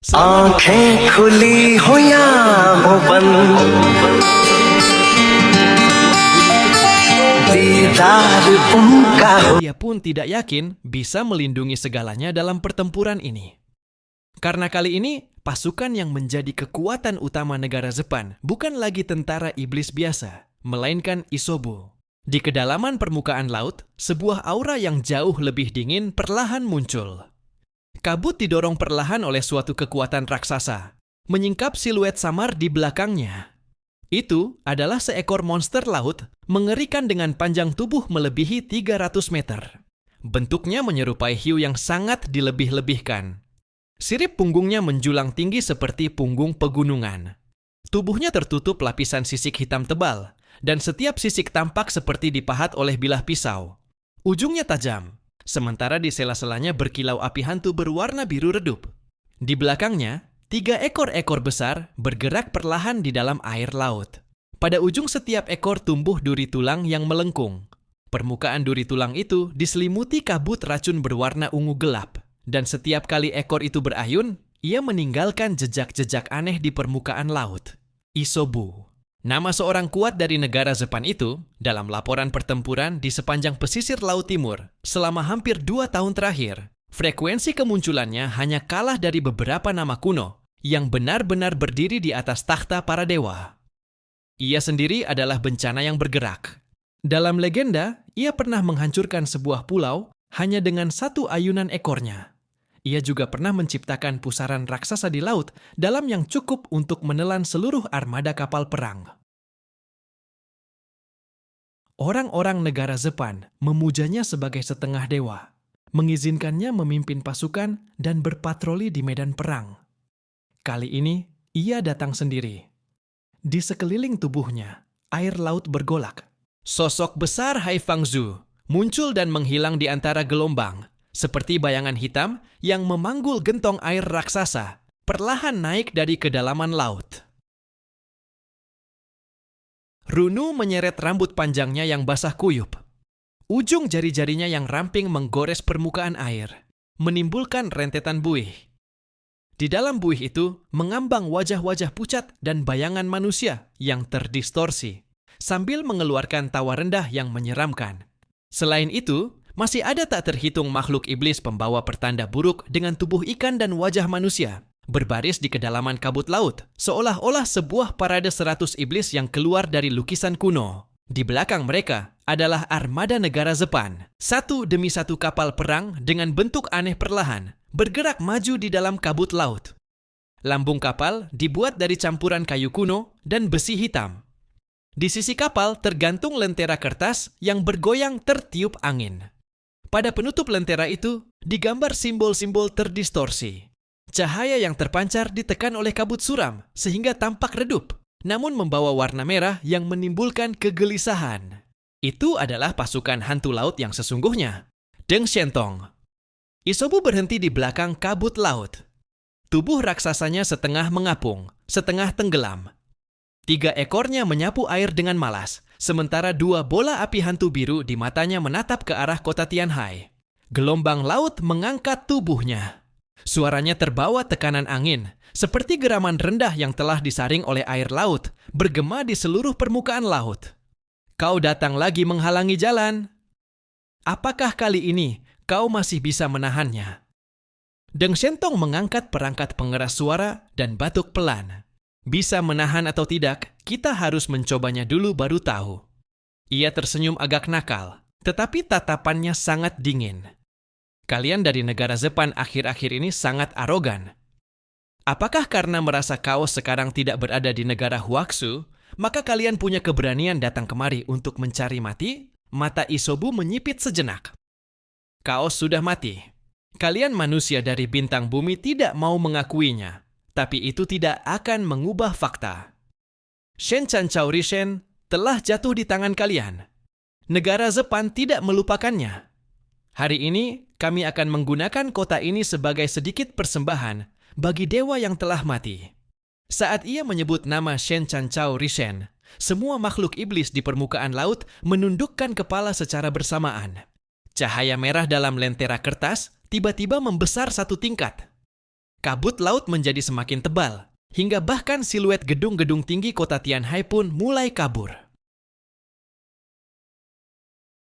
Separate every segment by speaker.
Speaker 1: आंखें खुली हो या हो बंद, दीदार उनका हो.
Speaker 2: Dia pun tidak yakin bisa melindungi segalanya dalam pertempuran ini. Karena kali ini, pasukan yang menjadi kekuatan utama negara Jepang bukan lagi tentara iblis biasa, melainkan Isobu. Di kedalaman permukaan laut, sebuah aura yang jauh lebih dingin perlahan muncul. Kabut didorong perlahan oleh suatu kekuatan raksasa, menyingkap siluet samar di belakangnya. Itu adalah seekor monster laut mengerikan dengan panjang tubuh melebihi 300 meter. Bentuknya menyerupai hiu yang sangat dilebih-lebihkan. Sirip punggungnya menjulang tinggi seperti punggung pegunungan. Tubuhnya tertutup lapisan sisik hitam tebal, dan setiap sisik tampak seperti dipahat oleh bilah pisau. Ujungnya tajam, sementara di sela-selanya berkilau api hantu berwarna biru redup. Di belakangnya, 3 ekor-ekor besar bergerak perlahan di dalam air laut. Pada ujung setiap ekor tumbuh duri tulang yang melengkung. Permukaan duri tulang itu diselimuti kabut racun berwarna ungu gelap. Dan setiap kali ekor itu berayun, ia meninggalkan jejak-jejak aneh di permukaan laut. Isobu, nama seorang kuat dari negara Jepang itu, dalam laporan pertempuran di sepanjang pesisir Laut Timur selama hampir 2 tahun terakhir, frekuensi kemunculannya hanya kalah dari beberapa nama kuno yang benar-benar berdiri di atas takhta para dewa. Ia sendiri adalah bencana yang bergerak. Dalam legenda, ia pernah menghancurkan sebuah pulau hanya dengan 1 ayunan ekornya. Ia juga pernah menciptakan pusaran raksasa di laut dalam yang cukup untuk menelan seluruh armada kapal perang. Orang-orang negara Jepang memujanya sebagai setengah dewa, mengizinkannya memimpin pasukan dan berpatroli di medan perang. Kali ini, ia datang sendiri. Di sekeliling tubuhnya, air laut bergolak. Sosok besar Haifangzu muncul dan menghilang di antara gelombang, seperti bayangan hitam yang memanggul gentong air raksasa, perlahan naik dari kedalaman laut. Runu menyeret rambut panjangnya yang basah kuyup. Ujung jari-jarinya yang ramping menggores permukaan air, menimbulkan rentetan buih. Di dalam buih itu mengambang wajah-wajah pucat dan bayangan manusia yang terdistorsi, sambil mengeluarkan tawa rendah yang menyeramkan. Selain itu, masih ada tak terhitung makhluk iblis pembawa pertanda buruk dengan tubuh ikan dan wajah manusia, berbaris di kedalaman kabut laut, seolah-olah sebuah parade 100 iblis yang keluar dari lukisan kuno. Di belakang mereka adalah armada negara Jepang, satu demi satu kapal perang dengan bentuk aneh perlahan, bergerak maju di dalam kabut laut. Lambung kapal dibuat dari campuran kayu kuno dan besi hitam. Di sisi kapal tergantung lentera kertas yang bergoyang tertiup angin. Pada penutup lentera itu digambar simbol-simbol terdistorsi. Cahaya yang terpancar ditekan oleh kabut suram sehingga tampak redup, namun membawa warna merah yang menimbulkan kegelisahan. Itu adalah pasukan hantu laut yang sesungguhnya, Deng Shentong. Isobu berhenti di belakang kabut laut. Tubuh raksasanya setengah mengapung, setengah tenggelam. 3 ekornya menyapu air dengan malas, sementara 2 bola api hantu biru di matanya menatap ke arah kota Tianhai. Gelombang laut mengangkat tubuhnya. Suaranya terbawa tekanan angin, seperti geraman rendah yang telah disaring oleh air laut, bergema di seluruh permukaan laut. Kau datang lagi menghalangi jalan. Apakah kali ini kau masih bisa menahannya? Deng Shentong mengangkat perangkat pengeras suara dan batuk pelan. Bisa menahan atau tidak, kita harus mencobanya dulu baru tahu. Ia tersenyum agak nakal, tetapi tatapannya sangat dingin. Kalian dari negara Jepang akhir-akhir ini sangat arogan. Apakah karena merasa kaos sekarang tidak berada di negara Huaxu, maka kalian punya keberanian datang kemari untuk mencari mati? Mata Isobu menyipit sejenak. Kaos sudah mati. Kalian manusia dari bintang bumi tidak mau mengakuinya, tapi itu tidak akan mengubah fakta. Shen Chancao Rishen telah jatuh di tangan kalian. Negara Jepang tidak melupakannya. Hari ini, kami akan menggunakan kota ini sebagai sedikit persembahan bagi dewa yang telah mati. Saat ia menyebut nama Shen Chancao Rishen, semua makhluk iblis di permukaan laut menundukkan kepala secara bersamaan. Cahaya merah dalam lentera kertas tiba-tiba membesar 1 tingkat. kabut laut menjadi semakin tebal, hingga bahkan siluet gedung-gedung tinggi kota Tianhai pun mulai kabur.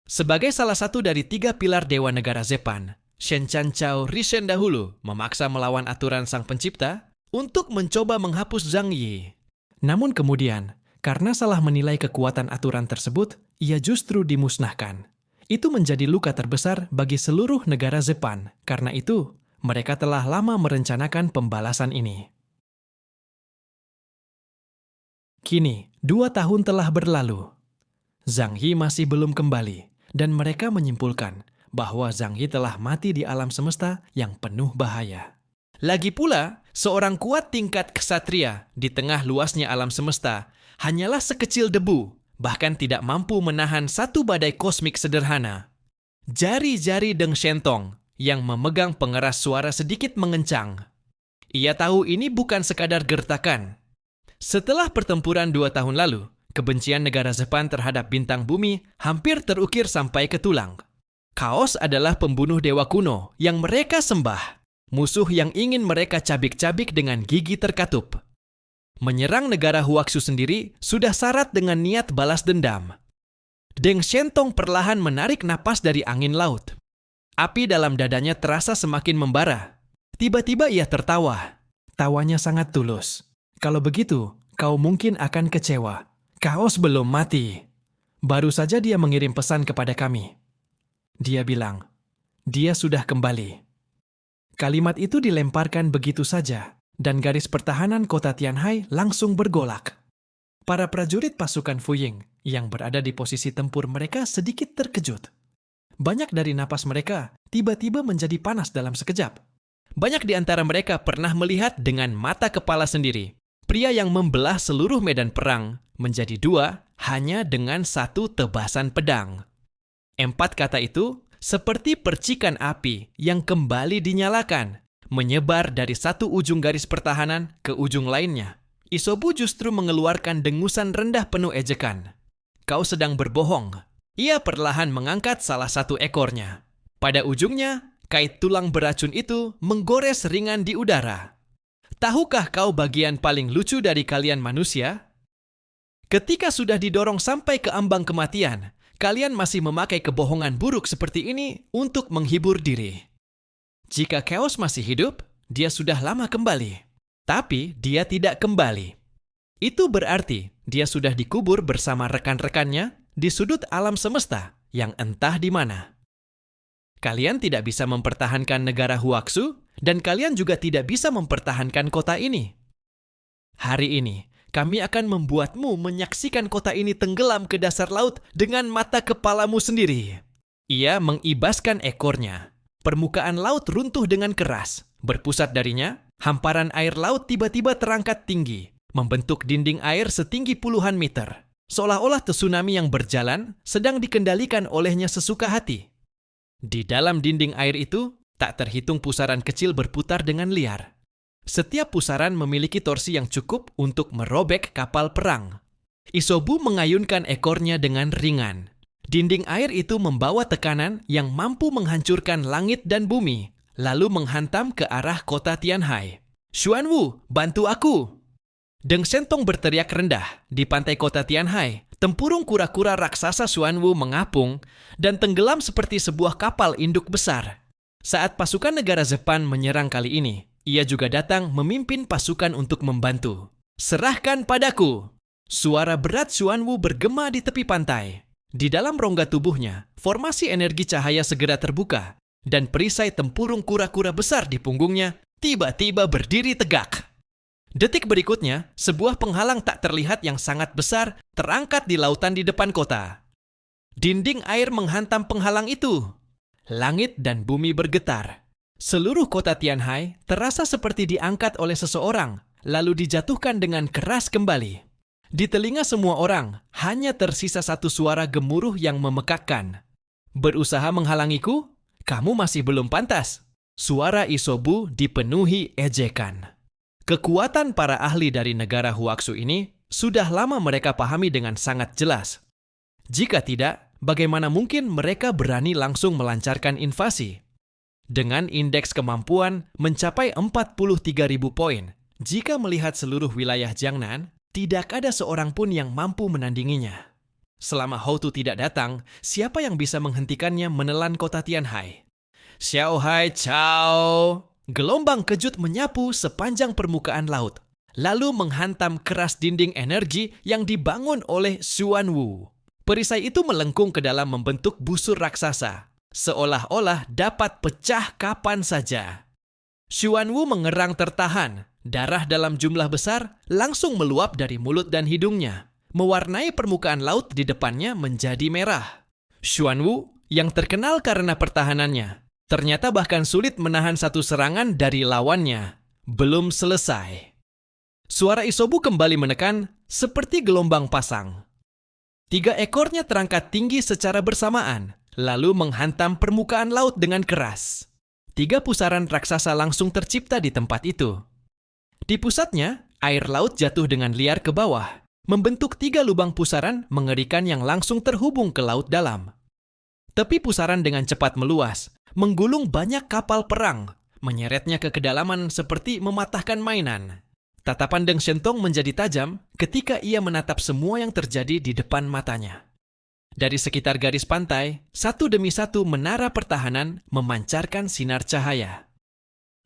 Speaker 2: Sebagai salah satu dari 3 pilar Dewa Negara Zepan, Shen Chanchao Risen dahulu memaksa melawan aturan sang pencipta untuk mencoba menghapus Zhang Yi. Namun kemudian, karena salah menilai kekuatan aturan tersebut, ia justru dimusnahkan. Itu menjadi luka terbesar bagi seluruh negara Zepan. Karena itu, mereka telah lama merencanakan pembalasan ini. Kini, 2 tahun telah berlalu. Zhang Yi masih belum kembali, dan mereka menyimpulkan bahwa Zhang Yi telah mati di alam semesta yang penuh bahaya. Lagi pula, seorang kuat tingkat ksatria di tengah luasnya alam semesta hanyalah sekecil debu, bahkan tidak mampu menahan satu badai kosmik sederhana. Jari-jari Deng Shentong yang memegang pengeras suara sedikit mengencang. Ia tahu ini bukan sekadar gertakan. Setelah pertempuran 2 tahun lalu, kebencian negara Zepan terhadap bintang bumi hampir terukir sampai ke tulang. Chaos adalah pembunuh dewa kuno yang mereka sembah, musuh yang ingin mereka cabik-cabik dengan gigi terkatup. Menyerang negara Huaxu sendiri sudah syarat dengan niat balas dendam. Deng Shentong perlahan menarik napas dari angin laut. Api dalam dadanya terasa semakin membara. Tiba-tiba ia tertawa. Tawanya sangat tulus. Kalau begitu, kau mungkin akan kecewa. Chaos belum mati. Baru saja dia mengirim pesan kepada kami. Dia bilang, dia sudah kembali. Kalimat itu dilemparkan begitu saja, dan garis pertahanan kota Tianhai langsung bergolak. Para prajurit pasukan Fuying yang berada di posisi tempur mereka sedikit terkejut. Banyak dari napas mereka tiba-tiba menjadi panas dalam sekejap. Banyak di antara mereka pernah melihat dengan mata kepala sendiri pria yang membelah seluruh medan perang menjadi 2 hanya dengan 1 tebasan pedang. 4 kata itu seperti percikan api yang kembali dinyalakan, menyebar dari satu ujung garis pertahanan ke ujung lainnya. Isobu justru mengeluarkan dengusan rendah penuh ejekan. Kau sedang berbohong. Ia perlahan mengangkat salah satu ekornya. Pada ujungnya, kait tulang beracun itu menggores ringan di udara. Tahukah kau bagian paling lucu dari kalian manusia? Ketika sudah didorong sampai ke ambang kematian, kalian masih memakai kebohongan buruk seperti ini untuk menghibur diri. Jika Chaos masih hidup, dia sudah lama kembali. Tapi dia tidak kembali. Itu berarti dia sudah dikubur bersama rekan-rekannya di sudut alam semesta yang entah di mana. Kalian tidak bisa mempertahankan negara Huaxu, dan kalian juga tidak bisa mempertahankan kota ini. Hari ini, kami akan membuatmu menyaksikan kota ini tenggelam ke dasar laut dengan mata kepalamu sendiri. Ia mengibaskan ekornya. Permukaan laut runtuh dengan keras. Berpusat darinya, hamparan air laut tiba-tiba terangkat tinggi, membentuk dinding air setinggi puluhan meter. Seolah-olah tsunami yang berjalan sedang dikendalikan olehnya sesuka hati. Di dalam dinding air itu, tak terhitung pusaran kecil berputar dengan liar. Setiap pusaran memiliki torsi yang cukup untuk merobek kapal perang. Isobu mengayunkan ekornya dengan ringan. Dinding air itu membawa tekanan yang mampu menghancurkan langit dan bumi, lalu menghantam ke arah kota Tianhai. Xuanwu, bantu aku! Deng Shentong berteriak rendah di pantai kota Tianhai. Tempurung kura-kura raksasa Xuanwu mengapung dan tenggelam seperti sebuah kapal induk besar. Saat pasukan negara Zepan menyerang kali ini, ia juga datang memimpin pasukan untuk membantu. Serahkan padaku! Suara berat Xuanwu bergema di tepi pantai. Di dalam rongga tubuhnya, formasi energi cahaya segera terbuka, dan perisai tempurung kura-kura besar di punggungnya tiba-tiba berdiri tegak. Detik berikutnya, sebuah penghalang tak terlihat yang sangat besar terangkat di lautan di depan kota. Dinding air menghantam penghalang itu. Langit dan bumi bergetar. Seluruh kota Tianhai terasa seperti diangkat oleh seseorang, lalu dijatuhkan dengan keras kembali. Di telinga semua orang, hanya tersisa satu suara gemuruh yang memekakkan. Berusaha menghalangiku? Kamu masih belum pantas. Suara Isobu dipenuhi ejekan. Kekuatan para ahli dari negara Huaxu ini sudah lama mereka pahami dengan sangat jelas. Jika tidak, bagaimana mungkin mereka berani langsung melancarkan invasi? dengan indeks kemampuan mencapai 43.000 poin. Jika melihat seluruh wilayah Jiangnan, tidak ada seorang pun yang mampu menandinginya. Selama Houtu tidak datang, siapa yang bisa menghentikannya menelan kota Tianhai? Xiao Hai Cao! Gelombang kejut menyapu sepanjang permukaan laut, lalu menghantam keras dinding energi yang dibangun oleh Xuanwu. Perisai itu melengkung ke dalam membentuk busur raksasa, seolah-olah dapat pecah kapan saja. Xuanwu mengerang tertahan, darah dalam jumlah besar langsung meluap dari mulut dan hidungnya, mewarnai permukaan laut di depannya menjadi merah. Xuanwu, yang terkenal karena pertahanannya, ternyata bahkan sulit menahan satu serangan dari lawannya. Belum selesai. Suara Isobu kembali menekan seperti gelombang pasang. 3 ekornya terangkat tinggi secara bersamaan, lalu menghantam permukaan laut dengan keras. 3 pusaran raksasa langsung tercipta di tempat itu. Di pusatnya, air laut jatuh dengan liar ke bawah, membentuk 3 lubang pusaran mengerikan yang langsung terhubung ke laut dalam. Tepi pusaran dengan cepat meluas, menggulung banyak kapal perang, menyeretnya ke kedalaman seperti mematahkan mainan. Tatapan Deng Shentong menjadi tajam ketika ia menatap semua yang terjadi di depan matanya. Dari sekitar garis pantai, satu demi satu menara pertahanan memancarkan sinar cahaya.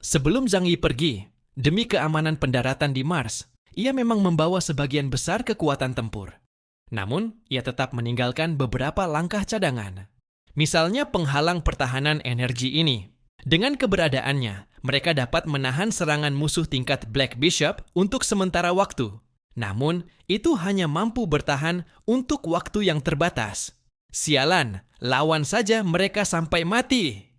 Speaker 2: Sebelum Zhang Yi pergi, demi keamanan pendaratan di Mars, ia memang membawa sebagian besar kekuatan tempur. Namun, ia tetap meninggalkan beberapa langkah cadangan. Misalnya penghalang pertahanan energi ini. Dengan keberadaannya, mereka dapat menahan serangan musuh tingkat Black Bishop untuk sementara waktu. Namun, itu hanya mampu bertahan untuk waktu yang terbatas. Sialan, lawan saja mereka sampai mati.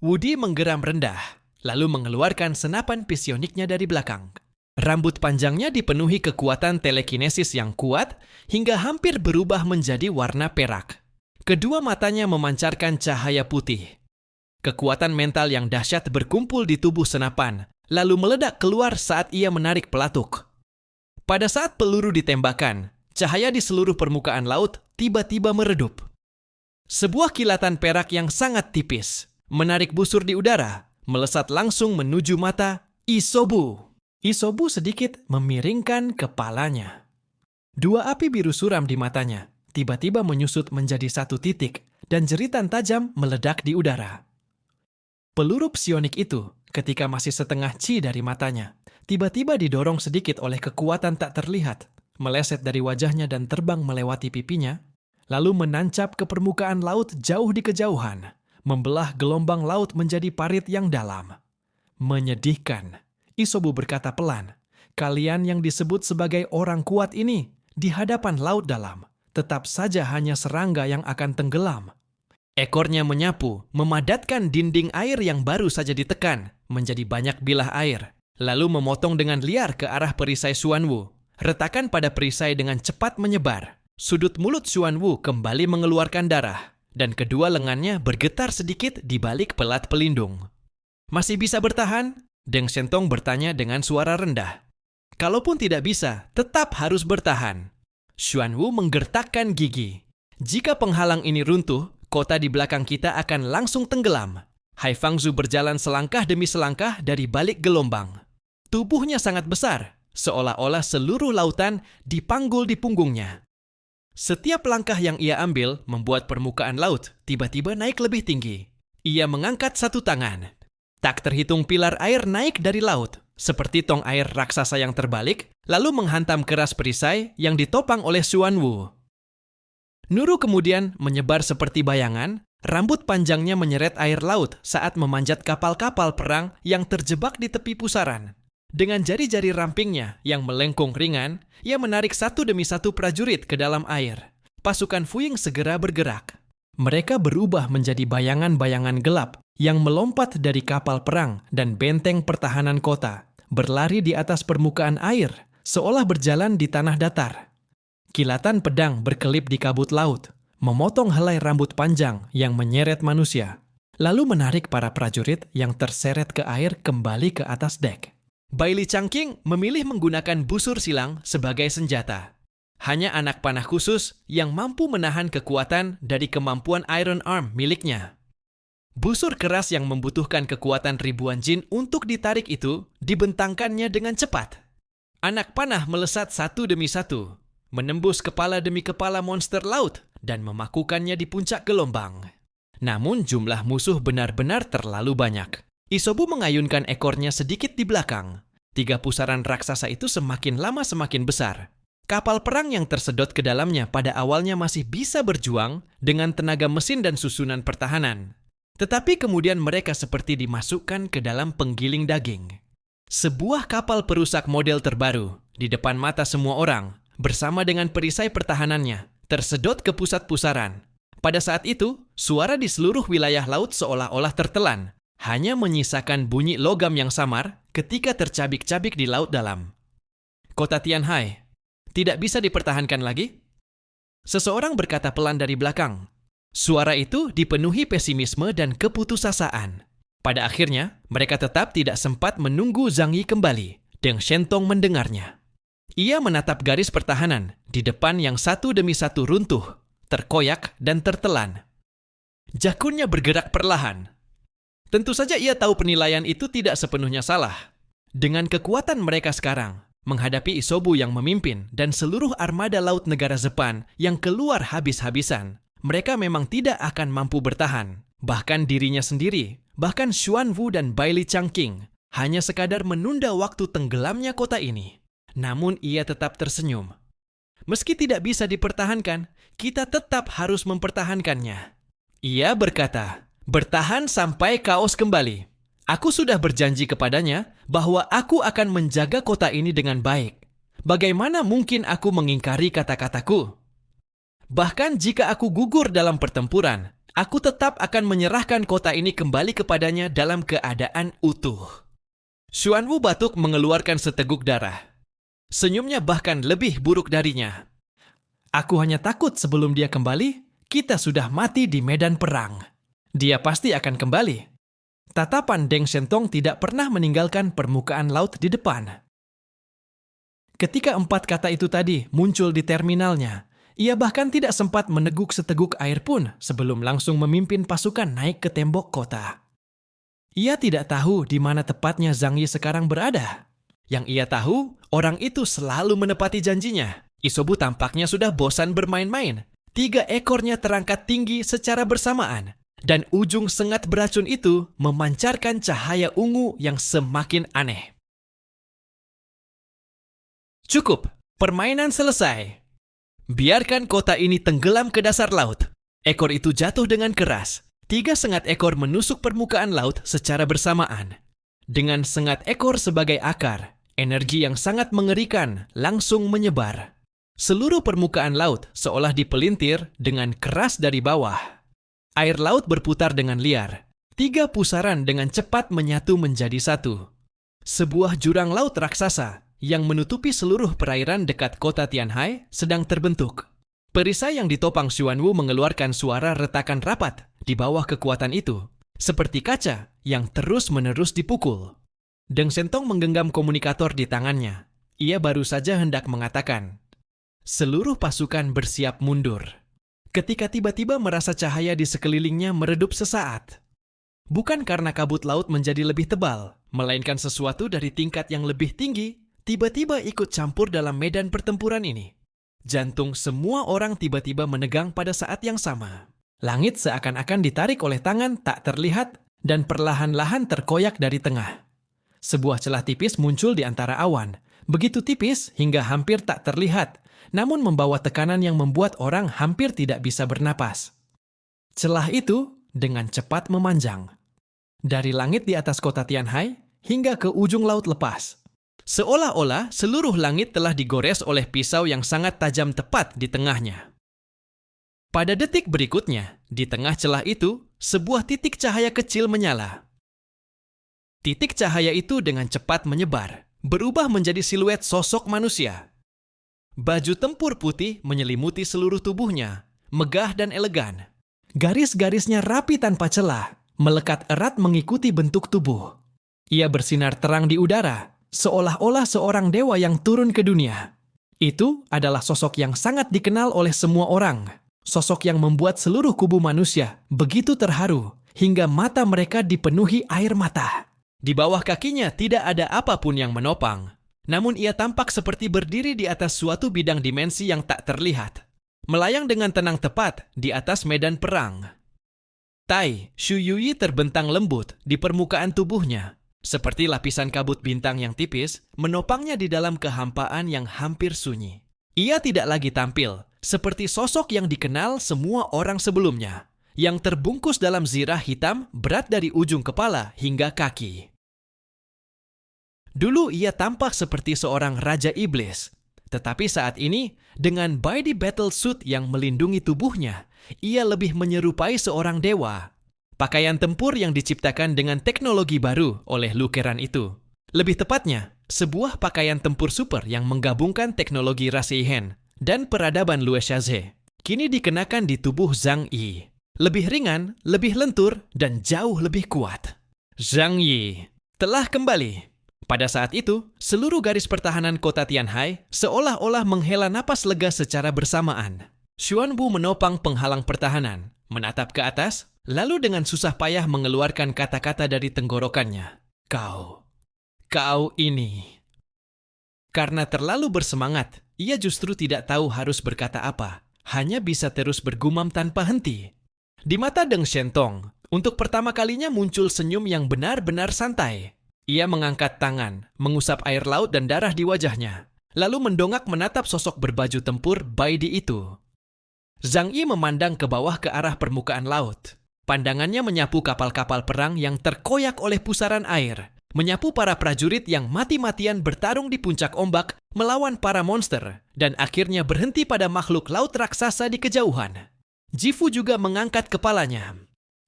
Speaker 2: Woody menggeram rendah, lalu mengeluarkan senapan psioniknya dari belakang. Rambut panjangnya dipenuhi kekuatan telekinesis yang kuat hingga hampir berubah menjadi warna perak. Kedua matanya memancarkan cahaya putih. Kekuatan mental yang dahsyat berkumpul di tubuh senapan, lalu meledak keluar saat ia menarik pelatuk. Pada saat peluru ditembakkan, cahaya di seluruh permukaan laut tiba-tiba meredup. Sebuah kilatan perak yang sangat tipis, menarik busur di udara, melesat langsung menuju mata Isobu. Isobu sedikit memiringkan kepalanya. 2 api biru suram di matanya, tiba-tiba menyusut menjadi 1 titik, dan jeritan tajam meledak di udara. Peluru psionik itu, ketika masih setengah ci dari matanya, tiba-tiba didorong sedikit oleh kekuatan tak terlihat, meleset dari wajahnya dan terbang melewati pipinya, lalu menancap ke permukaan laut jauh di kejauhan, membelah gelombang laut menjadi parit yang dalam. Menyedihkan, Isobu berkata pelan, kalian yang disebut sebagai orang kuat ini, di hadapan laut dalam, tetap saja hanya serangga yang akan tenggelam. Ekornya menyapu, memadatkan dinding air yang baru saja ditekan, menjadi banyak bilah air, lalu memotong dengan liar ke arah perisai Xuanwu. Retakan pada perisai dengan cepat menyebar. Sudut mulut Xuanwu kembali mengeluarkan darah, dan kedua lengannya bergetar sedikit di balik pelat pelindung. Masih bisa bertahan? Deng Shentong bertanya dengan suara rendah. Kalaupun tidak bisa, tetap harus bertahan. Xuanwu menggertakkan gigi. Jika penghalang ini runtuh, kota di belakang kita akan langsung tenggelam. Hai Fangzhu berjalan selangkah demi selangkah dari balik gelombang. Tubuhnya sangat besar, seolah-olah seluruh lautan dipanggul di punggungnya. Setiap langkah yang ia ambil membuat permukaan laut tiba-tiba naik lebih tinggi. Ia mengangkat satu tangan. Tak terhitung pilar air naik dari laut, seperti tong air raksasa yang terbalik, lalu menghantam keras perisai yang ditopang oleh Xuanwu. Nuru kemudian menyebar seperti bayangan, rambut panjangnya menyeret air laut saat memanjat kapal-kapal perang yang terjebak di tepi pusaran. Dengan jari-jari rampingnya yang melengkung ringan, ia menarik satu demi satu prajurit ke dalam air. Pasukan Fuying segera bergerak. Mereka berubah menjadi bayangan-bayangan gelap yang melompat dari kapal perang dan benteng pertahanan kota, berlari di atas permukaan air, seolah berjalan di tanah datar. Kilatan pedang berkelip di kabut laut, memotong helai rambut panjang yang menyeret manusia, lalu menarik para prajurit yang terseret ke air kembali ke atas dek. Baili Changqing memilih menggunakan busur silang sebagai senjata. Hanya anak panah khusus yang mampu menahan kekuatan dari kemampuan Iron Arm miliknya. Busur keras yang membutuhkan kekuatan ribuan jin untuk ditarik itu dibentangkannya dengan cepat. Anak panah melesat satu demi satu, menembus kepala demi kepala monster laut dan memakukannya di puncak gelombang. Namun jumlah musuh benar-benar terlalu banyak. Isobu mengayunkan ekornya sedikit di belakang. 3 pusaran raksasa itu semakin lama semakin besar. Kapal perang yang tersedot ke dalamnya pada awalnya masih bisa berjuang dengan tenaga mesin dan susunan pertahanan. Tetapi kemudian mereka seperti dimasukkan ke dalam penggiling daging. Sebuah kapal perusak model terbaru di depan mata semua orang bersama dengan perisai pertahanannya tersedot ke pusat pusaran. Pada saat itu, suara di seluruh wilayah laut seolah-olah tertelan, hanya menyisakan bunyi logam yang samar ketika tercabik-cabik di laut dalam. Kota Tianhai, tidak bisa dipertahankan lagi? Seseorang berkata pelan dari belakang. Suara itu dipenuhi pesimisme dan keputusasaan. Pada akhirnya, mereka tetap tidak sempat menunggu Zhang Yi kembali. Deng Shentong mendengarnya. Ia menatap garis pertahanan di depan yang satu demi satu runtuh, terkoyak dan tertelan. Jakunnya bergerak perlahan. Tentu saja ia tahu penilaian itu tidak sepenuhnya salah. Dengan kekuatan mereka sekarang, menghadapi Isobu yang memimpin dan seluruh armada laut negara Jepang yang keluar habis-habisan, mereka memang tidak akan mampu bertahan. Bahkan dirinya sendiri, bahkan Xuan Wu dan Bai Li Changqing, hanya sekadar menunda waktu tenggelamnya kota ini. Namun ia tetap tersenyum. Meski tidak bisa dipertahankan, kita tetap harus mempertahankannya. Ia berkata, bertahan sampai kaos kembali. Aku sudah berjanji kepadanya bahwa aku akan menjaga kota ini dengan baik. Bagaimana mungkin aku mengingkari kata-kataku? Bahkan jika aku gugur dalam pertempuran, aku tetap akan menyerahkan kota ini kembali kepadanya dalam keadaan utuh. Xuan Wu batuk mengeluarkan seteguk darah. Senyumnya bahkan lebih buruk darinya. Aku hanya takut sebelum dia kembali, kita sudah mati di medan perang. Dia pasti akan kembali. Tatapan Deng Shentong tidak pernah meninggalkan permukaan laut di depan. Ketika 4 kata itu tadi muncul di terminalnya, ia bahkan tidak sempat meneguk seteguk air pun sebelum langsung memimpin pasukan naik ke tembok kota. Ia tidak tahu di mana tepatnya Zhang Yi sekarang berada. Yang ia tahu, orang itu selalu menepati janjinya. Isobu tampaknya sudah bosan bermain-main. 3 ekornya terangkat tinggi secara bersamaan. Dan ujung sengat beracun itu memancarkan cahaya ungu yang semakin aneh. Cukup, permainan selesai. Biarkan kota ini tenggelam ke dasar laut. Ekor itu jatuh dengan keras. 3 sengat ekor menusuk permukaan laut secara bersamaan. Dengan sengat ekor sebagai akar, energi yang sangat mengerikan langsung menyebar. Seluruh permukaan laut seolah dipelintir dengan keras dari bawah. Air laut berputar dengan liar. 3 pusaran dengan cepat menyatu menjadi satu. Sebuah jurang laut raksasa yang menutupi seluruh perairan dekat kota Tianhai sedang terbentuk. Perisai yang ditopang Xuan Wu mengeluarkan suara retakan rapat di bawah kekuatan itu, seperti kaca yang terus-menerus dipukul. Deng Shentong menggenggam komunikator di tangannya. Ia baru saja hendak mengatakan, seluruh pasukan bersiap mundur. Ketika tiba-tiba merasa cahaya di sekelilingnya meredup sesaat. Bukan karena kabut laut menjadi lebih tebal, melainkan sesuatu dari tingkat yang lebih tinggi tiba-tiba ikut campur dalam medan pertempuran ini. Jantung semua orang tiba-tiba menegang pada saat yang sama. Langit seakan-akan ditarik oleh tangan tak terlihat dan perlahan-lahan terkoyak dari tengah. Sebuah celah tipis muncul di antara awan, begitu tipis hingga hampir tak terlihat, namun membawa tekanan yang membuat orang hampir tidak bisa bernapas. Celah itu dengan cepat memanjang. Dari langit di atas kota Tianhai hingga ke ujung laut lepas. Seolah-olah seluruh langit telah digores oleh pisau yang sangat tajam tepat di tengahnya. Pada detik berikutnya, di tengah celah itu, sebuah titik cahaya kecil menyala. Titik cahaya itu dengan cepat menyebar, berubah menjadi siluet sosok manusia. Baju tempur putih menyelimuti seluruh tubuhnya, megah dan elegan. Garis-garisnya rapi tanpa celah, melekat erat mengikuti bentuk tubuh. Ia bersinar terang di udara, seolah-olah seorang dewa yang turun ke dunia. Itu adalah sosok yang sangat dikenal oleh semua orang. Sosok yang membuat seluruh kubu manusia begitu terharu hingga mata mereka dipenuhi air mata. Di bawah kakinya tidak ada apapun yang menopang. Namun ia tampak seperti berdiri di atas suatu bidang dimensi yang tak terlihat. Melayang dengan tenang tepat di atas medan perang. Tai Shuyuyi terbentang lembut di permukaan tubuhnya. Seperti lapisan kabut bintang yang tipis, menopangnya di dalam kehampaan yang hampir sunyi. Ia tidak lagi tampil seperti sosok yang dikenal semua orang sebelumnya, yang terbungkus dalam zirah hitam berat dari ujung kepala hingga kaki. Dulu ia tampak seperti seorang raja iblis, tetapi saat ini, dengan body battle suit yang melindungi tubuhnya, ia lebih menyerupai seorang dewa. Pakaian tempur yang diciptakan dengan teknologi baru oleh Lu Keran itu. Lebih tepatnya, sebuah pakaian tempur super yang menggabungkan teknologi Raseihen dan peradaban Luoxiaze. Kini dikenakan di tubuh Zhang Yi. Lebih ringan, lebih lentur, dan jauh lebih kuat. Zhang Yi telah kembali. Pada saat itu, seluruh garis pertahanan kota Tianhai seolah-olah menghela napas lega secara bersamaan. Xuanwu menopang penghalang pertahanan, menatap ke atas, lalu dengan susah payah mengeluarkan kata-kata dari tenggorokannya. Kau ini. Karena terlalu bersemangat, ia justru tidak tahu harus berkata apa, hanya bisa terus bergumam tanpa henti. Di mata Deng Shentong, untuk pertama kalinya muncul senyum yang benar-benar santai. Ia mengangkat tangan, mengusap air laut dan darah di wajahnya, lalu mendongak menatap sosok berbaju tempur Baidi itu. Zhang Yi memandang ke bawah ke arah permukaan laut. Pandangannya menyapu kapal-kapal perang yang terkoyak oleh pusaran air, menyapu para prajurit yang mati-matian bertarung di puncak ombak melawan para monster, dan akhirnya berhenti pada makhluk laut raksasa di kejauhan. Jifu juga mengangkat kepalanya.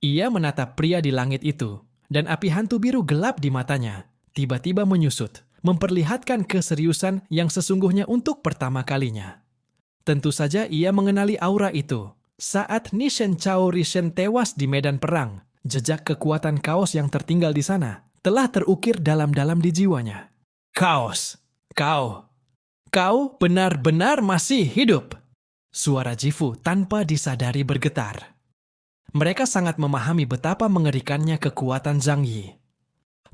Speaker 2: Ia menatap pria di langit itu. Dan api hantu biru gelap di matanya, tiba-tiba menyusut, memperlihatkan keseriusan yang sesungguhnya untuk pertama kalinya. Tentu saja ia mengenali aura itu. Saat Nishen Chao Rishen tewas di medan perang, jejak kekuatan kaos yang tertinggal di sana telah terukir dalam-dalam di jiwanya. Kaos, kau benar-benar masih hidup. Suara Jifu tanpa disadari bergetar. Mereka sangat memahami betapa mengerikannya kekuatan Zhang Yi.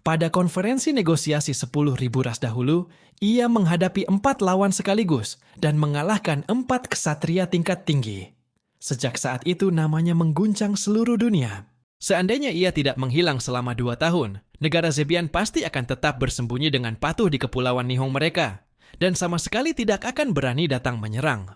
Speaker 2: Pada konferensi negosiasi 10.000 ras dahulu, ia menghadapi 4 lawan sekaligus dan mengalahkan 4 ksatria tingkat tinggi. Sejak saat itu namanya mengguncang seluruh dunia. Seandainya ia tidak menghilang selama 2 tahun, negara Zebian pasti akan tetap bersembunyi dengan patuh di kepulauan Nihong mereka, dan sama sekali tidak akan berani datang menyerang.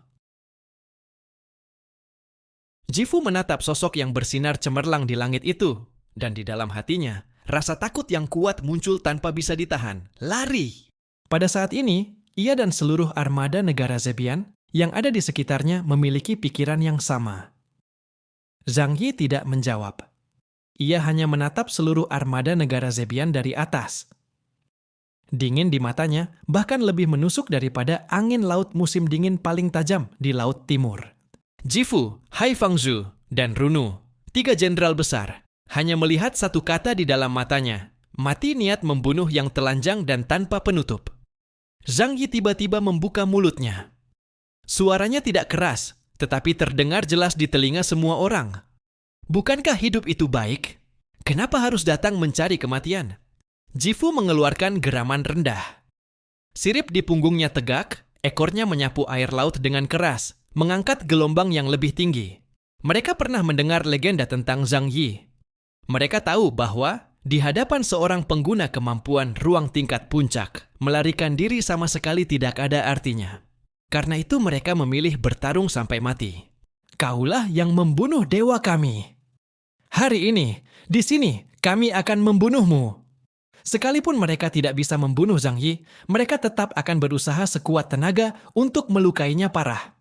Speaker 2: Jifu menatap sosok yang bersinar cemerlang di langit itu, dan di dalam hatinya, rasa takut yang kuat muncul tanpa bisa ditahan. Lari! Pada saat ini, ia dan seluruh armada negara Zebian yang ada di sekitarnya memiliki pikiran yang sama. Zhang Yi tidak menjawab. Ia hanya menatap seluruh armada negara Zebian dari atas. Dingin di matanya bahkan lebih menusuk daripada angin laut musim dingin paling tajam di Laut Timur. Jifu, Hai Fangzhu, dan Runu, 3 jenderal besar, hanya melihat satu kata di dalam matanya, mati niat membunuh yang telanjang dan tanpa penutup. Zhang Yi tiba-tiba membuka mulutnya. Suaranya tidak keras, tetapi terdengar jelas di telinga semua orang. Bukankah hidup itu baik? Kenapa harus datang mencari kematian? Jifu mengeluarkan geraman rendah. Sirip di punggungnya tegak, ekornya menyapu air laut dengan keras, mengangkat gelombang yang lebih tinggi. Mereka pernah mendengar legenda tentang Zhang Yi. Mereka tahu bahwa di hadapan seorang pengguna kemampuan ruang tingkat puncak, melarikan diri sama sekali tidak ada artinya. Karena itu mereka memilih bertarung sampai mati. Kaulah yang membunuh dewa kami. Hari ini, di sini, kami akan membunuhmu. Sekalipun mereka tidak bisa membunuh Zhang Yi, mereka tetap akan berusaha sekuat tenaga untuk melukainya parah.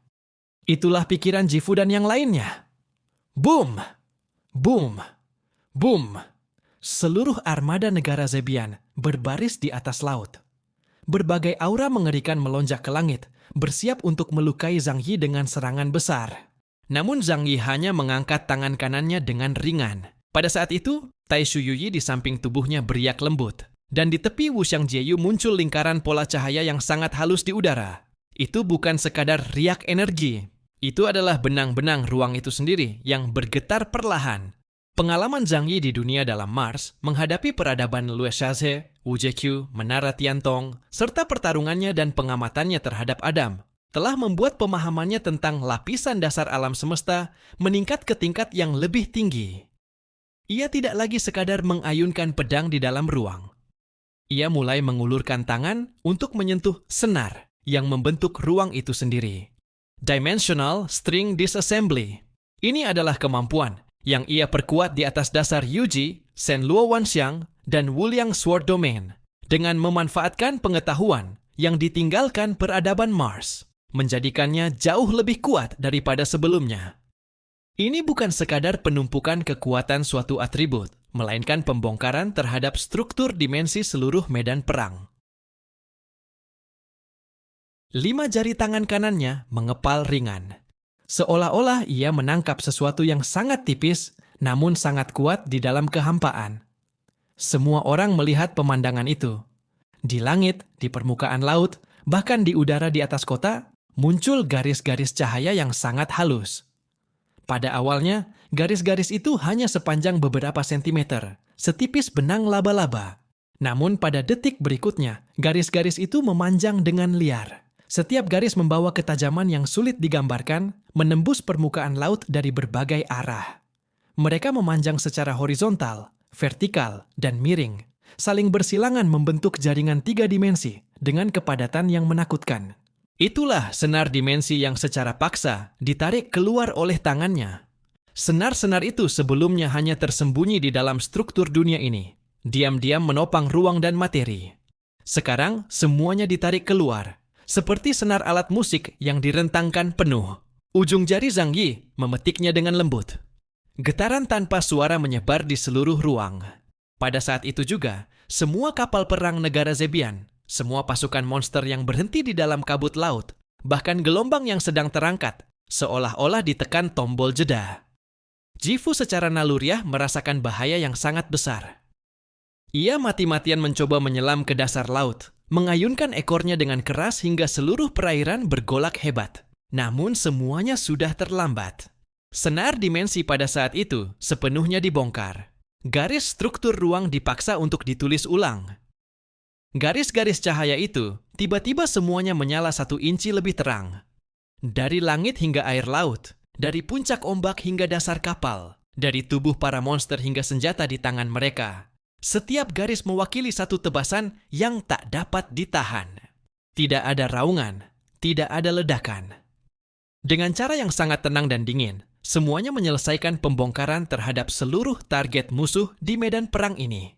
Speaker 2: Itulah pikiran Jifu dan yang lainnya. Boom! Boom! Boom! Seluruh armada negara Zebian berbaris di atas laut. Berbagai aura mengerikan melonjak ke langit, bersiap untuk melukai Zhang Yi dengan serangan besar. Namun Zhang Yi hanya mengangkat tangan kanannya dengan ringan. Pada saat itu, Tai Shuyuyi di samping tubuhnya beriak lembut. Dan di tepi Wuxiang Jieyu muncul lingkaran pola cahaya yang sangat halus di udara. Itu bukan sekadar riak energi. Itu adalah benang-benang ruang itu sendiri yang bergetar perlahan. Pengalaman Zhang Yi di dunia dalam Mars menghadapi peradaban Lue Shaze, Wu Zheqiu, Menara Tiantong, serta pertarungannya dan pengamatannya terhadap Adam telah membuat pemahamannya tentang lapisan dasar alam semesta meningkat ke tingkat yang lebih tinggi. Ia tidak lagi sekadar mengayunkan pedang di dalam ruang. Ia mulai mengulurkan tangan untuk menyentuh senar yang membentuk ruang itu sendiri. Dimensional String Disassembly. Ini adalah kemampuan yang ia perkuat di atas dasar Yuji, Shenluo Wanxiang, dan Wuliang Sword Domain dengan memanfaatkan pengetahuan yang ditinggalkan peradaban Mars, menjadikannya jauh lebih kuat daripada sebelumnya. Ini bukan sekadar penumpukan kekuatan suatu atribut, melainkan pembongkaran terhadap struktur dimensi seluruh medan perang. 5 jari tangan kanannya mengepal ringan. Seolah-olah ia menangkap sesuatu yang sangat tipis, namun sangat kuat di dalam kehampaan. Semua orang melihat pemandangan itu. Di langit, di permukaan laut, bahkan di udara di atas kota, muncul garis-garis cahaya yang sangat halus. Pada awalnya, garis-garis itu hanya sepanjang beberapa sentimeter, setipis benang laba-laba. Namun pada detik berikutnya, garis-garis itu memanjang dengan liar. Setiap garis membawa ketajaman yang sulit digambarkan, menembus permukaan laut dari berbagai arah. Mereka memanjang secara horizontal, vertikal, dan miring, saling bersilangan membentuk jaringan 3 dimensi dengan kepadatan yang menakutkan. Itulah senar dimensi yang secara paksa ditarik keluar oleh tangannya. Senar-senar itu sebelumnya hanya tersembunyi di dalam struktur dunia ini, diam-diam menopang ruang dan materi. Sekarang semuanya ditarik keluar, seperti senar alat musik yang direntangkan penuh. Ujung jari Zhang Yi memetiknya dengan lembut. Getaran tanpa suara menyebar di seluruh ruang. Pada saat itu juga, semua kapal perang negara Zebian, semua pasukan monster yang berhenti di dalam kabut laut, bahkan gelombang yang sedang terangkat, seolah-olah ditekan tombol jeda. Jifu secara naluriah merasakan bahaya yang sangat besar. Ia mati-matian mencoba menyelam ke dasar laut, mengayunkan ekornya dengan keras hingga seluruh perairan bergolak hebat. Namun semuanya sudah terlambat. Senar dimensi pada saat itu sepenuhnya dibongkar. Garis struktur ruang dipaksa untuk ditulis ulang. Garis-garis cahaya itu tiba-tiba semuanya menyala 1 inci lebih terang. Dari langit hingga air laut, dari puncak ombak hingga dasar kapal, dari tubuh para monster hingga senjata di tangan mereka. Setiap garis mewakili satu tebasan yang tak dapat ditahan. Tidak ada raungan, tidak ada ledakan. Dengan cara yang sangat tenang dan dingin, semuanya menyelesaikan pembongkaran terhadap seluruh target musuh di medan perang ini.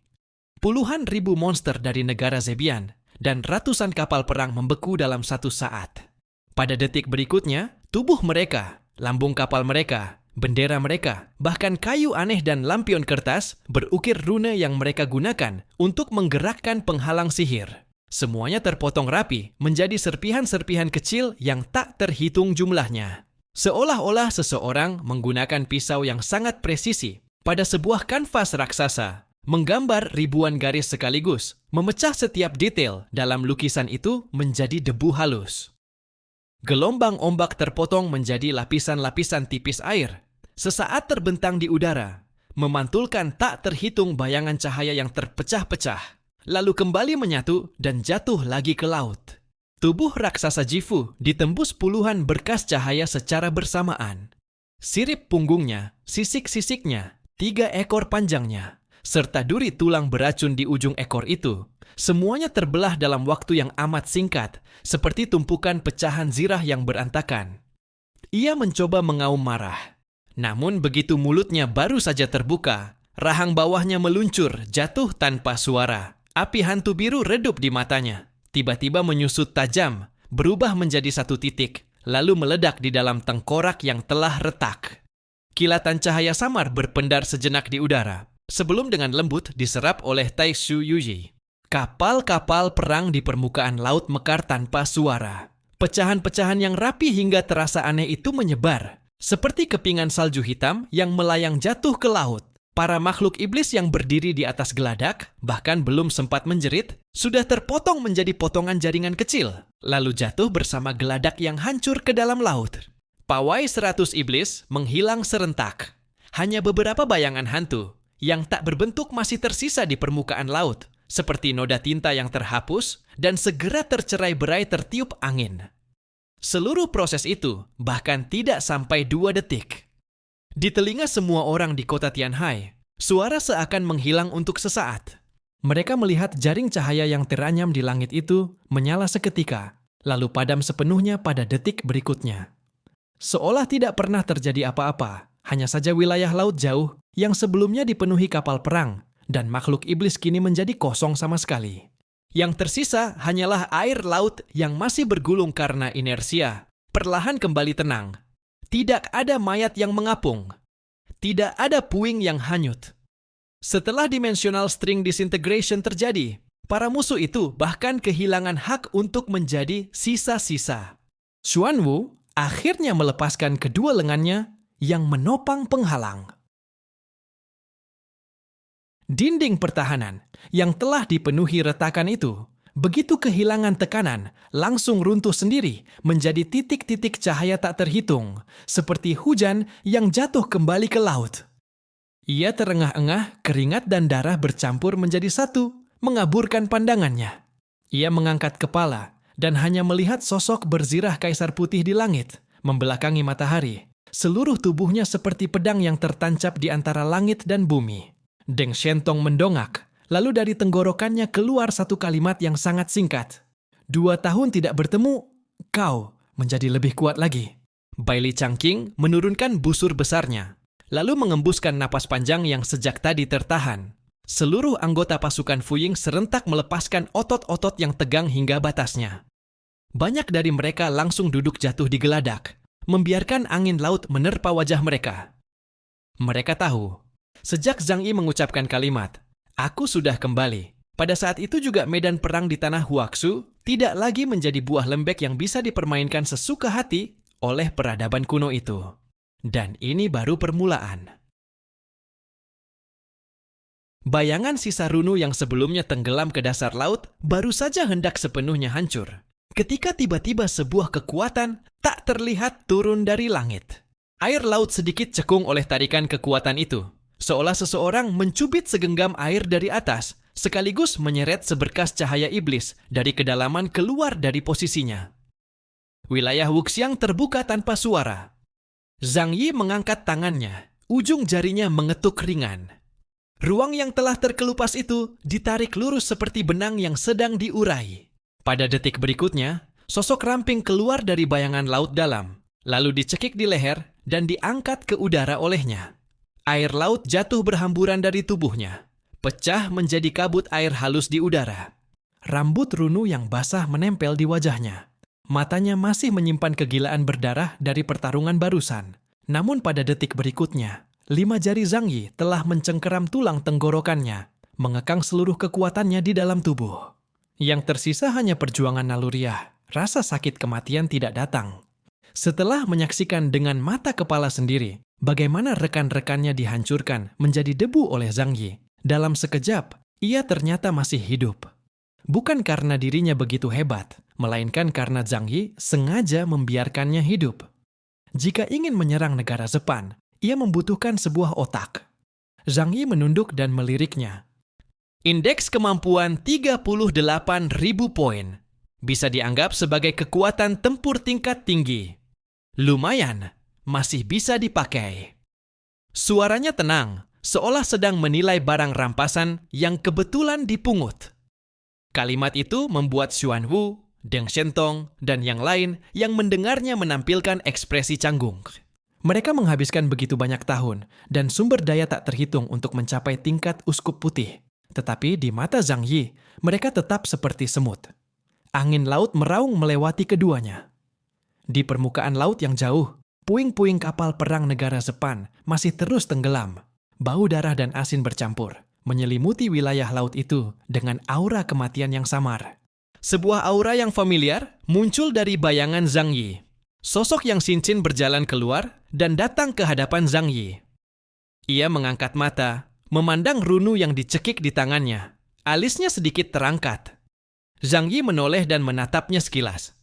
Speaker 2: Puluhan ribu monster dari negara Zebian dan ratusan kapal perang membeku dalam satu saat. Pada detik berikutnya, tubuh mereka, lambung kapal mereka, bendera mereka, bahkan kayu aneh dan lampion kertas berukir rune yang mereka gunakan untuk menggerakkan penghalang sihir. Semuanya terpotong rapi menjadi serpihan-serpihan kecil yang tak terhitung jumlahnya. Seolah-olah seseorang menggunakan pisau yang sangat presisi pada sebuah kanvas raksasa, menggambar ribuan garis sekaligus, memecah setiap detail dalam lukisan itu menjadi debu halus. Gelombang ombak terpotong menjadi lapisan-lapisan tipis air, sesaat terbentang di udara, memantulkan tak terhitung bayangan cahaya yang terpecah-pecah, lalu kembali menyatu dan jatuh lagi ke laut. Tubuh raksasa Jifu ditembus puluhan berkas cahaya secara bersamaan. Sirip punggungnya, sisik-sisiknya, 3 ekor panjangnya, serta duri tulang beracun di ujung ekor itu, semuanya terbelah dalam waktu yang amat singkat, seperti tumpukan pecahan zirah yang berantakan. Ia mencoba mengaum marah. Namun begitu mulutnya baru saja terbuka, rahang bawahnya meluncur, jatuh tanpa suara. Api hantu biru redup di matanya, tiba-tiba menyusut tajam, berubah menjadi 1 titik, lalu meledak di dalam tengkorak yang telah retak. Kilatan cahaya samar berpendar sejenak di udara, sebelum dengan lembut diserap oleh Taishu Yuji. Kapal-kapal perang di permukaan laut mekar tanpa suara. Pecahan-pecahan yang rapi hingga terasa aneh itu menyebar, seperti kepingan salju hitam yang melayang jatuh ke laut. Para makhluk iblis yang berdiri di atas geladak, bahkan belum sempat menjerit, sudah terpotong menjadi potongan jaringan kecil, lalu jatuh bersama geladak yang hancur ke dalam laut. Pawai 100 iblis menghilang serentak. Hanya beberapa bayangan hantu yang tak berbentuk masih tersisa di permukaan laut, seperti noda tinta yang terhapus dan segera tercerai-berai tertiup angin. Seluruh proses itu bahkan tidak sampai 2 detik. Di telinga semua orang di kota Tianhai, suara seakan menghilang untuk sesaat. Mereka melihat jaring cahaya yang teranyam di langit itu menyala seketika, lalu padam sepenuhnya pada detik berikutnya. Seolah tidak pernah terjadi apa-apa, hanya saja wilayah laut jauh yang sebelumnya dipenuhi kapal perang dan makhluk iblis kini menjadi kosong sama sekali. Yang tersisa hanyalah air laut yang masih bergulung karena inersia, perlahan kembali tenang. Tidak ada mayat yang mengapung. Tidak ada puing yang hanyut. Setelah dimensional string disintegration terjadi, para musuh itu bahkan kehilangan hak untuk menjadi sisa-sisa. Xuanwu akhirnya melepaskan kedua lengannya yang menopang penghalang. Dinding pertahanan yang telah dipenuhi retakan itu, begitu kehilangan tekanan, langsung runtuh sendiri menjadi titik-titik cahaya tak terhitung, seperti hujan yang jatuh kembali ke laut. Ia terengah-engah, keringat dan darah bercampur menjadi satu, mengaburkan pandangannya. Ia mengangkat kepala dan hanya melihat sosok berzirah kaisar putih di langit, membelakangi matahari. Seluruh tubuhnya seperti pedang yang tertancap di antara langit dan bumi. Deng Shentong mendongak, lalu dari tenggorokannya keluar satu kalimat yang sangat singkat. 2 tahun tidak bertemu, kau menjadi lebih kuat lagi. Bai Li Changqing menurunkan busur besarnya, lalu mengembuskan napas panjang yang sejak tadi tertahan. Seluruh anggota pasukan Fuying serentak melepaskan otot-otot yang tegang hingga batasnya. Banyak dari mereka langsung duduk jatuh di geladak, membiarkan angin laut menerpa wajah mereka. Mereka tahu, sejak Zhang Yi mengucapkan kalimat, "Aku sudah kembali." Pada saat itu juga medan perang di tanah Huaxu tidak lagi menjadi buah lembek yang bisa dipermainkan sesuka hati oleh peradaban kuno itu. Dan ini baru permulaan. Bayangan sisa Runu yang sebelumnya tenggelam ke dasar laut baru saja hendak sepenuhnya hancur, ketika tiba-tiba sebuah kekuatan tak terlihat turun dari langit. Air laut sedikit cekung oleh tarikan kekuatan itu, seolah seseorang mencubit segenggam air dari atas, sekaligus menyeret seberkas cahaya iblis dari kedalaman keluar dari posisinya. Wilayah Wuxiang terbuka tanpa suara. Zhang Yi mengangkat tangannya, ujung jarinya mengetuk ringan. Ruang yang telah terkelupas itu ditarik lurus seperti benang yang sedang diurai. Pada detik berikutnya, sosok ramping keluar dari bayangan laut dalam, lalu dicekik di leher dan diangkat ke udara olehnya. Air laut jatuh berhamburan dari tubuhnya, pecah menjadi kabut air halus di udara. Rambut Runu yang basah menempel di wajahnya. Matanya masih menyimpan kegilaan berdarah dari pertarungan barusan. Namun pada detik berikutnya, 5 jari Zhang Yi telah mencengkeram tulang tenggorokannya, mengekang seluruh kekuatannya di dalam tubuh. Yang tersisa hanya perjuangan naluriah, rasa sakit kematian tidak datang. Setelah menyaksikan dengan mata kepala sendiri, bagaimana rekan-rekannya dihancurkan menjadi debu oleh Zhang Yi, dalam sekejap, ia ternyata masih hidup. Bukan karena dirinya begitu hebat, melainkan karena Zhang Yi sengaja membiarkannya hidup. Jika ingin menyerang negara Zepan, ia membutuhkan sebuah otak. Zhang Yi menunduk dan meliriknya. Indeks kemampuan 38.000 poin. Bisa dianggap sebagai kekuatan tempur tingkat tinggi. Lumayan, masih bisa dipakai. Suaranya tenang, seolah sedang menilai barang rampasan yang kebetulan dipungut. Kalimat itu membuat Xuanwu, Deng Shentong, dan yang lain yang mendengarnya menampilkan ekspresi canggung. Mereka menghabiskan begitu banyak tahun dan sumber daya tak terhitung untuk mencapai tingkat uskup putih. Tetapi di mata Zhang Yi, mereka tetap seperti semut. Angin laut meraung melewati keduanya. Di permukaan laut yang jauh, puing-puing kapal perang negara Zepan masih terus tenggelam. Bau darah dan asin bercampur, menyelimuti wilayah laut itu dengan aura kematian yang samar. Sebuah aura yang familiar muncul dari bayangan Zhang Yi. Sosok yang cincin berjalan keluar dan datang ke hadapan Zhang Yi. Ia mengangkat mata, memandang Runu yang dicekik di tangannya. Alisnya sedikit terangkat. Zhang Yi menoleh dan menatapnya sekilas.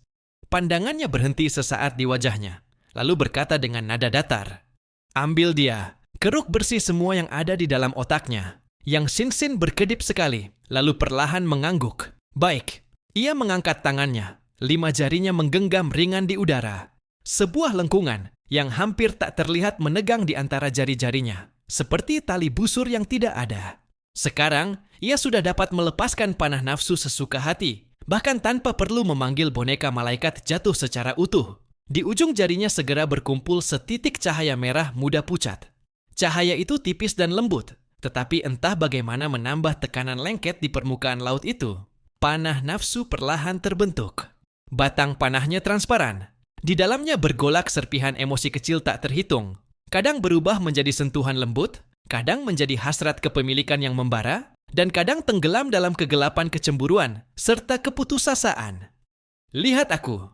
Speaker 2: Pandangannya berhenti sesaat di wajahnya, lalu berkata dengan nada datar, "Ambil dia, Keruk bersih semua yang ada di dalam otaknya. Yang Sin berkedip sekali, lalu perlahan mengangguk. Baik, ia mengangkat tangannya. 5 jarinya menggenggam ringan di udara. Sebuah lengkungan yang hampir tak terlihat menegang di antara jari-jarinya, seperti tali busur yang tidak ada. Sekarang, ia sudah dapat melepaskan panah nafsu sesuka hati, bahkan tanpa perlu memanggil boneka malaikat jatuh secara utuh. Di ujung jarinya segera berkumpul setitik cahaya merah muda pucat. Cahaya itu tipis dan lembut, tetapi entah bagaimana menambah tekanan lengket di permukaan laut itu. Panah nafsu perlahan terbentuk. Batang panahnya transparan. Di dalamnya bergolak serpihan emosi kecil tak terhitung. Kadang berubah menjadi sentuhan lembut, kadang menjadi hasrat kepemilikan yang membara, dan kadang tenggelam dalam kegelapan kecemburuan serta keputusasaan. Lihat aku.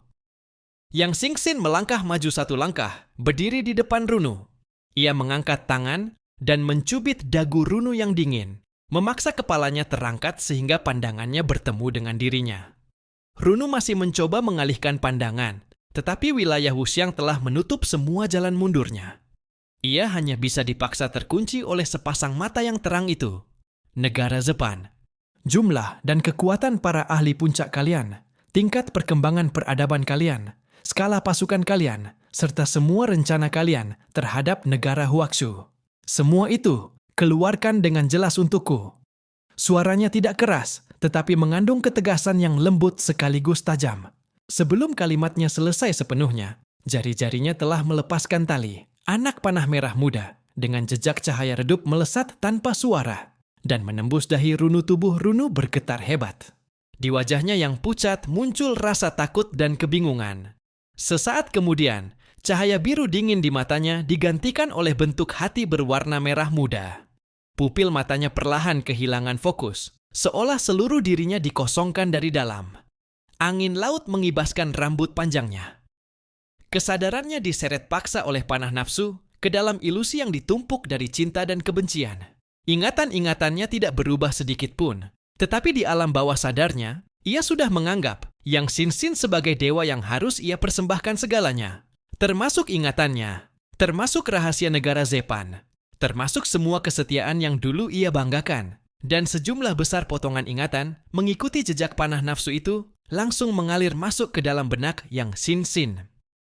Speaker 2: Yang Sin melangkah maju 1 langkah, berdiri di depan Runu. Ia mengangkat tangan dan mencubit dagu Runu yang dingin, memaksa kepalanya terangkat sehingga pandangannya bertemu dengan dirinya. Runu masih mencoba mengalihkan pandangan, tetapi wilayah Wuxiang telah menutup semua jalan mundurnya. Ia hanya bisa dipaksa terkunci oleh sepasang mata yang terang itu. Negara Zepan. Jumlah dan kekuatan para ahli puncak kalian, tingkat perkembangan peradaban kalian, skala pasukan kalian, serta semua rencana kalian terhadap negara Huaxu. Semua itu keluarkan dengan jelas untukku. Suaranya tidak keras, tetapi mengandung ketegasan yang lembut sekaligus tajam. Sebelum kalimatnya selesai sepenuhnya, jari-jarinya telah melepaskan tali. Anak panah merah muda dengan jejak cahaya redup melesat tanpa suara dan menembus dahi Runu. Tubuh Runu bergetar hebat. Di wajahnya yang pucat muncul rasa takut dan kebingungan. Sesaat kemudian, cahaya biru dingin di matanya digantikan oleh bentuk hati berwarna merah muda. Pupil matanya perlahan kehilangan fokus, seolah seluruh dirinya dikosongkan dari dalam. Angin laut mengibaskan rambut panjangnya. Kesadarannya diseret paksa oleh panah nafsu ke dalam ilusi yang ditumpuk dari cinta dan kebencian. Ingatan-ingatannya tidak berubah sedikit pun, tetapi di alam bawah sadarnya, ia sudah menganggap Yang Sin sebagai dewa yang harus ia persembahkan segalanya. Termasuk ingatannya, termasuk rahasia negara Zepan, termasuk semua kesetiaan yang dulu ia banggakan, dan sejumlah besar potongan ingatan mengikuti jejak panah nafsu itu langsung mengalir masuk ke dalam benak Yang Sin.